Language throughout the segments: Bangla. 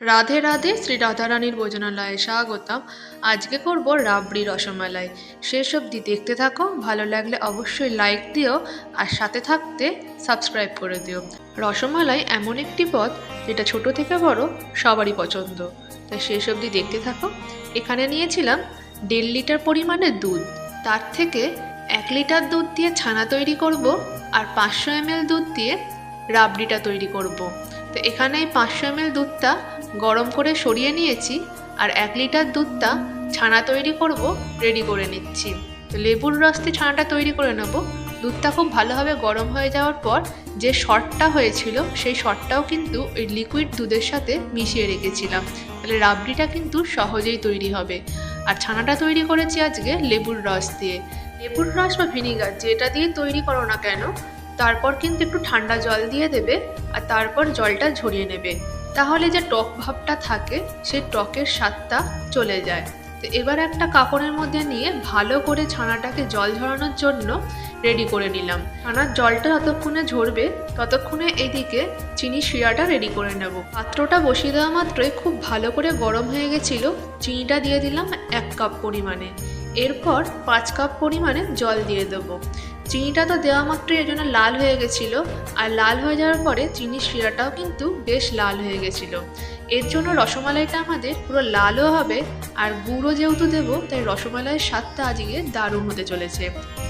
রাধে রাধে, শ্রী রাধারানীর ভোজনালয়ে স্বাগতম। আজকে করব রাবড়ি রসমালাই। শেষ অবধি দেখতে থাকো, ভালো লাগলে অবশ্যই লাইক দিও আর সাথে থাকতে সাবস্ক্রাইব করে দিও। রসমালাই এমন একটি পদ যেটা ছোট থেকে বড় সবারই পছন্দ, তাই শেষ অবধি দেখতে থাকো। এখানে নিয়েছিলাম 1.5 লিটার পরিমাণের দুধ, তার থেকে 1 লিটার দুধ দিয়ে ছানা তৈরি করব আর 500 ml দুধ দিয়ে রাবড়িটা তৈরি করব। তো এখানে এই 500 ml দুধটা গরম করে সরিয়ে নিয়েছি আর 1 লিটার দুধটা ছানা তৈরি করব রেডি করে নিচ্ছি। তো লেবুর রস দিয়ে ছানাটা তৈরি করে নেব। দুধটা খুব ভালোভাবে গরম হয়ে যাওয়ার পর যে শর্টটা হয়েছিল সেই শর্টটাও কিন্তু ওই লিকুইড দুধের সাথে মিশিয়ে রেখেছিলাম, তাহলে রাবড়িটা কিন্তু সহজেই তৈরি হবে। আর ছানাটা তৈরি করেছি আজকে লেবুর রস দিয়ে। লেবুর রস বা ভিনিগার যেটা দিয়ে তৈরি করো না কেন, তারপর কিন্তু একটু ঠান্ডা জল দিয়ে দেবে আর তারপর জলটা ঝরিয়ে নেবে, তাহলে যে টক ভাবটা থাকে সেই টকের স্বাদটা চলে যায়। তো এবার একটা কাপড়ের মধ্যে নিয়ে ভালো করে ছানাটাকে জল ঝরানোর জন্য রেডি করে নিলাম। ছানার জলটা যতক্ষণে ঝরবে ততক্ষণে এদিকে চিনি শিরাটা রেডি করে নেব। পাত্রটা বসিয়ে দেওয়া মাত্রই খুব ভালো করে গরম হয়ে গেছিলো। চিনিটা দিয়ে দিলাম 1 কাপ পরিমাণে, এরপর 5 কাপ পরিমাণে জল দিয়ে দেবো। চিনিটা তো দেওয়া মাত্রই এর জন্য লাল হয়ে গেছিলো, আর লাল হয়ে যাওয়ার পরে চিনির শিরাটাও কিন্তু বেশ লাল হয়ে গেছিলো। এর জন্য রসমালাইটা আমাদের পুরো লালও হবে, আর গুঁড়ো যেহেতু দেবো তাই রসমালাইয়ের স্বাদটা আজকে দারুণ হতে চলেছে।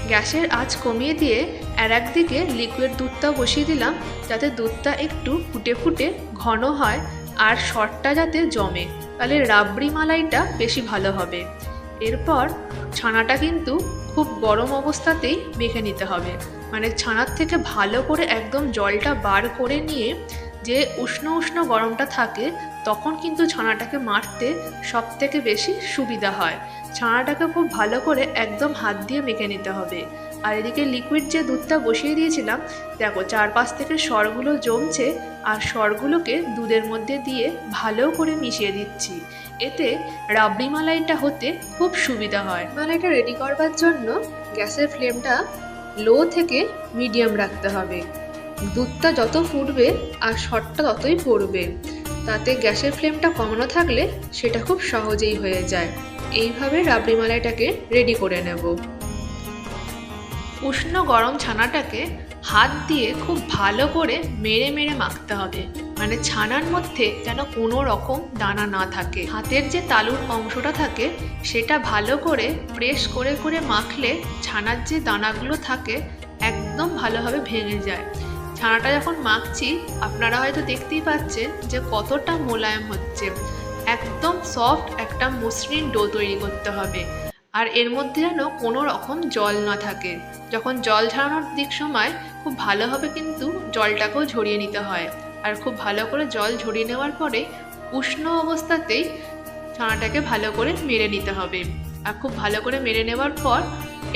গ্যাসের আঁচ কমিয়ে দিয়ে আর একদিকে লিকুইড দুধটাও বসিয়ে দিলাম, যাতে দুধটা একটু ফুটে ফুটে ঘন হয় আর শর্টটা যাতে জমে, তাহলে রাবড়ি মালাইটা বেশি ভালো হবে। এরপর ছানাটা কিন্তু খুব গরম অবস্থাতেই মেখে নিতে হবে, মানে ছানার থেকে ভালো করে একদম জলটা বার করে নিয়ে যে উষ্ণ উষ্ণ গরমটা থাকে তখন কিন্তু ছানাটাকে মাখতে সব থেকে বেশি সুবিধা হয়। ছানাটাকে খুব ভালো করে একদম হাত দিয়ে মেখে নিতে হবে। আর এদিকে লিকুইড যে দুধটা বসিয়ে দিয়েছিলাম, দেখো চারপাশ থেকে সরগুলো জমছে আর সরগুলোকে দুধের মধ্যে দিয়ে ভালো করে মিশিয়ে দিচ্ছি। এতে রাবড়ি মালাইটা হতে খুব সুবিধা হয়। মালাইটা রেডি করবার জন্য গ্যাসের ফ্লেমটা লো থেকে মিডিয়াম রাখতে হবে। দুধটা যত ফুটবে আর শর্টটা ততই পড়বে, তাতে গ্যাসের ফ্লেমটা কমানো থাকলে সেটা খুব সহজেই হয়ে যায়। এইভাবে রাবড়ি মালাইটাকে রেডি করে নেব। উষ্ণ গরম ছানাটাকে হাত দিয়ে খুব ভালো করে মেরে মেরে মাখতে হবে, মানে ছানার মধ্যে যেন কোনো রকম দানা না থাকে। হাতের যে তালুর অংশটা থাকে সেটা ভালো করে প্রেস করে করে মাখলে ছানার যে দানাগুলো থাকে একদম ভালোভাবে ভেঙে যায়। ছানাটা যখন মাখছি আপনারা হয়তো দেখতেই পাচ্ছেন যে কতটা মোলায়েম হচ্ছে। একদম সফট একটা মসৃণ ডো তৈরি করতে হবে, আর এর মধ্যে যেন কোনো রকম জল না থাকে। যখন জল ঝরানোর দিক সময় খুব ভালোভাবে কিন্তু জলটাকেও ঝরিয়ে নিতে হয়, আর খুব ভালো করে জল ঝরিয়ে নেওয়ার পরে উষ্ণ অবস্থাতেই ছানাটাকে ভালো করে মেরে নিতে হবে। আর খুব ভালো করে মেরে নেওয়ার পর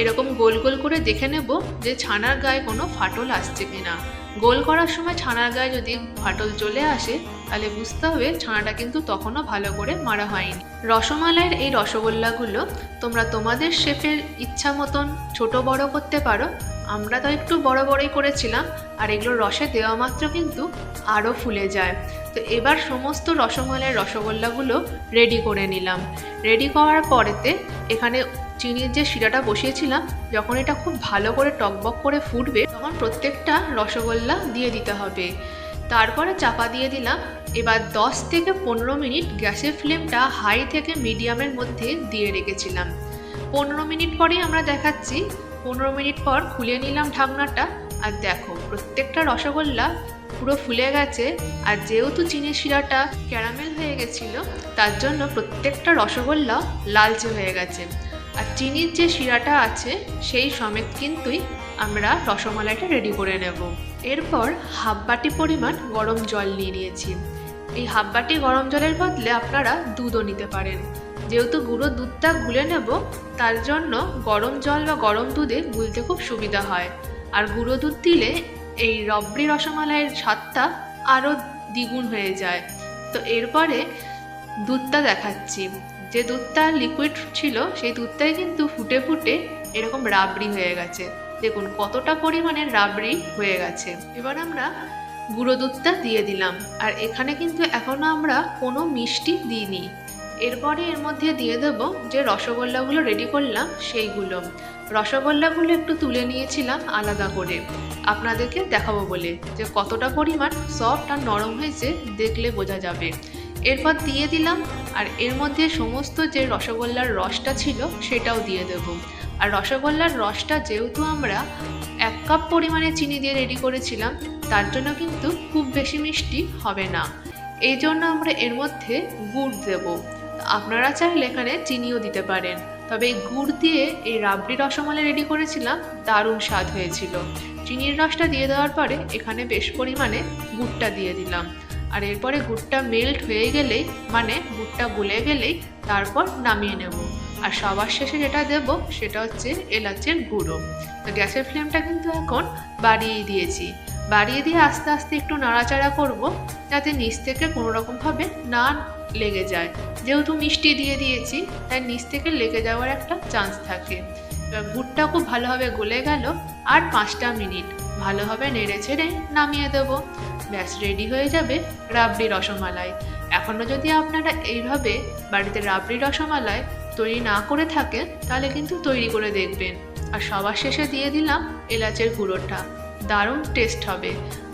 এরকম গোল গোল করে দেখে নেব যে ছানার গায়ে কোনো ফাটল আসছে কিনা। গোল করার সময় ছানার গায়ে যদি ফাটল চলে আসে তাহলে বুঝতে হবে ছানাটা কিন্তু তখনও ভালো করে মারা হয়নি। রসমালাইয়ের এই রসগোল্লাগুলো তোমরা তোমাদের শেফের ইচ্ছা মতন ছোট বড় করতে পারো। আমরা তো একটু বড় বড়ই করেছিলাম, আর এগুলো রসে দেওয়া মাত্র কিন্তু আরও ফুলে যায়। তো এবার সমস্ত রসমালাইয়ের রসগোল্লাগুলো রেডি করে নিলাম। রেডি করার পরেতে এখানে চিনির যে শিরাটা বসিয়েছিলাম, যখন এটা খুব ভালো করে টকবক করে ফুটবে তখন প্রত্যেকটা রসগোল্লা দিয়ে দিতে হবে। তারপরে চাপা দিয়ে দিলাম। এবার 10 থেকে 15 মিনিট গ্যাসের ফ্লেমটা হাই থেকে মিডিয়ামের মধ্যে দিয়ে রেখেছিলাম। 15 মিনিট পরেই আমরা দেখাচ্ছি। 15 মিনিট পর খুলে নিলাম ঢাকনাটা, আর দেখো প্রত্যেকটা রসগোল্লা পুরো ফুলে গেছে। আর যেহেতু চিনির শিরাটা ক্যারামেল হয়ে গেছিলো তার জন্য প্রত্যেকটা রসগোল্লা লালচে হয়ে গেছে। আর চিনির যে শিরাটা আছে সেই সমেত কিন্তুই আমরা রসমালাইটা রেডি করে নেব। এরপর হাফ বাটি পরিমাণ গরম জল নিয়ে নিয়েছি। এই হাফ বাটি গরম জলের বদলে আপনারা দুধও নিতে পারেন। যেহেতু গুঁড়ো দুধটা গুলে নেব তার জন্য গরম জল বা গরম দুধে গুলতে খুব সুবিধা হয়। আর গুঁড়ো দুধ দিলে এই রাবড়ি রসমালাইয়ের স্বাদটা আরও দ্বিগুণ হয়ে যায়। তো এরপরে দুধটা দেখাচ্ছি। যে দুধটা লিকুইড ছিল সেই দুধটাই কিন্তু ফুটে ফুটে এরকম রাবড়ি হয়ে গেছে। দেখুন কতটা পরিমাণে রাবড়ি হয়ে গেছে। এবার আমরা গুঁড়ো দুধটা দিয়ে দিলাম। আর এখানে কিন্তু এখনো আমরা কোনো মিষ্টি দিইনি। এরপরে এর মধ্যে দিয়ে দেবো যে রসগোল্লাগুলো রেডি করলাম সেইগুলো। রসগোল্লাগুলো একটু তুলে নিয়েছিলাম আলাদা করে, আপনাদেরকে দেখাবো বলে যে কতটা পরিমাণ সফট আর নরম হয়েছে দেখলে বোঝা যাবে। এরপর দিয়ে দিলাম, আর এর মধ্যে সমস্ত যে রসগোল্লার রসটা ছিল সেটাও দিয়ে দেবো। আর রসগোল্লার রসটা যেহেতু আমরা 1 কাপ পরিমাণে চিনি দিয়ে রেডি করেছিলাম, তার জন্য কিন্তু খুব বেশি মিষ্টি হবে না। এই জন্য আমরা এর মধ্যে গুড় দেব। আপনারা চাইলে এখানে চিনিও দিতে পারেন, তবে এই গুড় দিয়ে এই রাবড়ি রসমালাই রেডি করেছিলাম, দারুণ স্বাদ হয়েছিল। চিনির রসটা দিয়ে দেওয়ার পরে এখানে বেশ পরিমাণে গুড়টা দিয়ে দিলাম। আর এরপরে গুড়টা মেল্ট হয়ে গেলেই, মানে গুড়টা গলে গেলেই তারপর নামিয়ে নেব। আর সবার শেষে যেটা দেব সেটা হচ্ছে এলাচের গুঁড়ো। তো গ্যাসের ফ্লেমটা কিন্তু এখন বাড়িয়ে দিয়েছি। বাড়িয়ে দিয়ে আস্তে আস্তে একটু নাড়াচাড়া করব, যাতে নিচ থেকে কোনো রকমভাবে না লেগে যায়। যেহেতু মিষ্টি দিয়ে দিয়েছি তাই নিচ থেকে লেগে যাওয়ার একটা চান্স থাকে। এবার গুড়টা খুব ভালোভাবে গলে গেল, আর 5টা মিনিট ভালোভাবে নেড়ে ছেড়ে নামিয়ে দেবো। ব্যাস রেডি হয়ে যাবে রাবড়ি রসমালাই। এখনও যদি আপনারা এইভাবে বাড়িতে রাবড়ি রসমালাই তৈরি না করে থাকেন তাহলে কিন্তু তৈরি করে দেখবেন। আর সবার শেষে দিয়ে দিলাম এলাচের গুঁড়োটা, দারুণ টেস্ট হবে।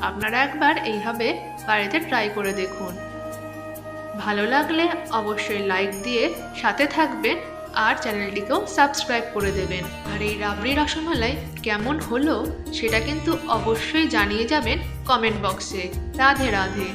আপনারা একবার এইভাবে বাড়িতে ট্রাই করে দেখুন। ভালো লাগলে অবশ্যই লাইক দিয়ে সাথে থাকবেন, আর চ্যানেলটিকেও সাবস্ক্রাইব করে দেবেন। আর এই রাবড়ি রসমালাই কেমন হলো সেটা কিন্তু অবশ্যই জানিয়ে যাবেন কমেন্ট বক্সে। রাধে রাধে।